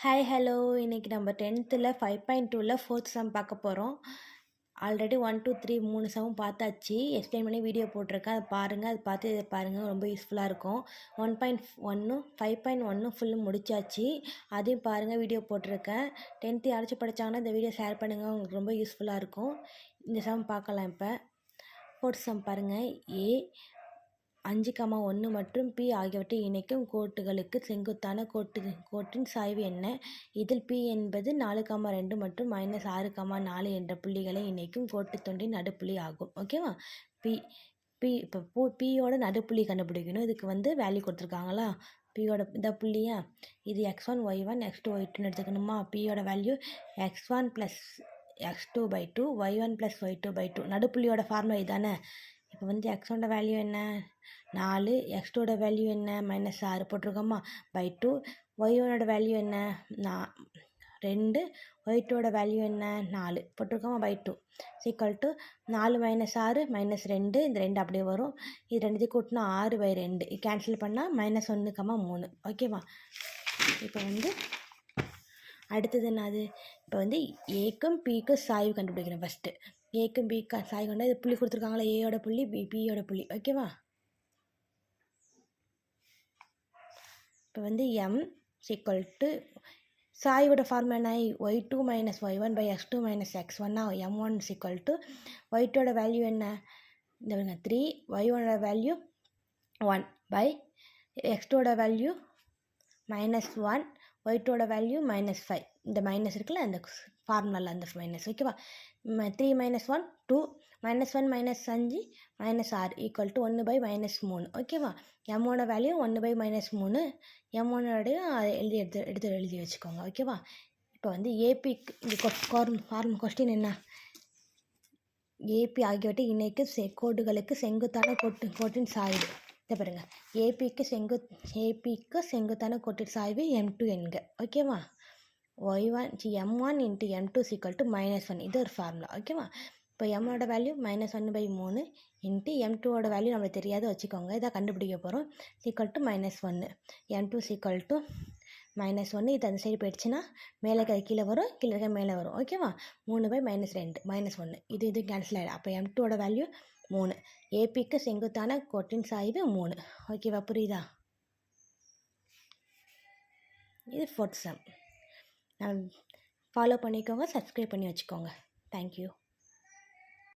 Hi hello இன்றைக்கி நம்ம 10th 5.2ல் fourth some பார்க்க போகிறோம். ஆல்ரெடி 1 2 3 3 சம் பார்த்தாச்சு. எக்ஸ்பிளைன் பண்ணி வீடியோ போட்டிருக்கேன். அதை பாருங்கள். அதை பார்த்து இதை பாருங்கள், ரொம்ப யூஸ்ஃபுல்லாக இருக்கும். 1.1 5.1 ஃபுல்லும் முடிச்சாச்சு. அதையும் பாருங்கள், வீடியோ போட்டிருக்கேன். 10th யாராச்சும் படித்தாங்கன்னா இந்த வீடியோ ஷேர் பண்ணுங்கள், உங்களுக்கு ரொம்ப யூஸ்ஃபுல்லாக இருக்கும். இந்த சம் பார்க்கலாம். இப்போ ஃபோர்த் சம் பாருங்கள். ஏ 5,1 மற்றும் பி ஆகியவற்றை இணைக்கும் கோட்டுகளுக்கு செங்குத்தான கோட்டின் சாய்வு என்ன? இதில் பி என்பது 4,2 மற்றும் -6,4 என்ற புள்ளிகளை இணைக்கும் கோட்டுத்துண்டின் நடுப்புள்ளி ஆகும். ஓகேவா? இப்போ பியோட நடுப்புள்ளி கண்டுபிடிக்கணும். இதுக்கு வேல்யூ கொடுத்துருக்காங்களா? பியோட இந்த புள்ளியா, இது x1 y1 x2 y2ன்னு எடுத்துக்கணுமா? பியோட value x1 + x2/2 y1 + y2/2. நடுப்புள்ளியோட formula இதானே. இப்போ x1ஓட வேல்யூ என்ன? 4, x2ஓட வேல்யூ என்ன? -6 போட்டிருக்கோமா? /2. y1ஓட வேல்யூ என்ன? 2, y2ஓட வேல்யூ என்ன? 4 போட்டிருக்கோமா? /2 = 4 - 6 -2. இந்த 2 அப்படியே வரும். இது ரெண்டுத்தையும் கூட்டினா 6/2. கேன்சல் பண்ணால் -1,3. ஓகேவா? இப்போ அடுத்தது என்னது? இப்போ ஏக்கும் பிக்கும் சாய்வு கண்டுபிடிக்கணும். ஃபஸ்ட்டு ஏக்கும் பிக்கும் சாய்வு கொண்டா இது புள்ளி கொடுத்துருக்காங்களா? ஏயோட புள்ளி பியோட புள்ளி. ஓகேவா? இப்போ m = சாய்வோட ஃபார்ம் என்ன? y2 - y1/x2 - x1. m1 = y2ஓட value என்ன? இந்த 3, y1ஓட வேல்யூ 1/x2ஓட வேல்யூ -1, y2ஓட வேல்யூ -5. இந்த மைனஸ் இருக்குல்ல, அந்த ஃபார்முலாவில் அந்த மைனஸ். ஓகேவா? 3 - 1 2, -1 - 5 -6 = 1/-3. ஓகேவா? m1ஓட வேல்யூ 1/-3. m1ஓடைய எழுதி வச்சுக்கோங்க. ஓகேவா? இப்போ ஏபிக்கு இந்த ஃபார்ம் கொஸ்டின் என்ன? ஏபி ஆகியவற்றை இணைக்கும் கோடுகளுக்கு செங்குத்தான கோட்டின் சாய்வு. இதை பாருங்க, ஏபிக்கு செங்குத்தான கோட்டின் சாய்வு m2 என்க. ஓகேவா? m1 × m2 = -1. இது ஒரு ஃபார்முலா. ஓகேவா? இப்போ m-ஓட வேல்யூ -1/3 இன்ட்டு m2ஓட வேல்யூ நம்மளுக்கு தெரியாத வச்சுக்கோங்க. இதை கண்டுபிடிக்க போகிறோம். -1. m2 = -1. இது அந்த சைடு போயிடுச்சுன்னா மேலே கீழே வரும், கீழே இருக்க மேலே வரும். ஓகேவா? 3/-2 -1. இது கேன்சல் ஆகிடும். அப்போ m2ஓட வேல்யூ 3. ஏபிக்கு செங்குத்தான கோட்டின் சாய்வு 3. ஓகேவா? புரியுதா? இது ஃபோர்த் சம். ஃபாலோ பண்ணிக்கோங்க, சப்ஸ்கிரைப் பண்ணி வச்சுக்கோங்க. தேங்க்யூ.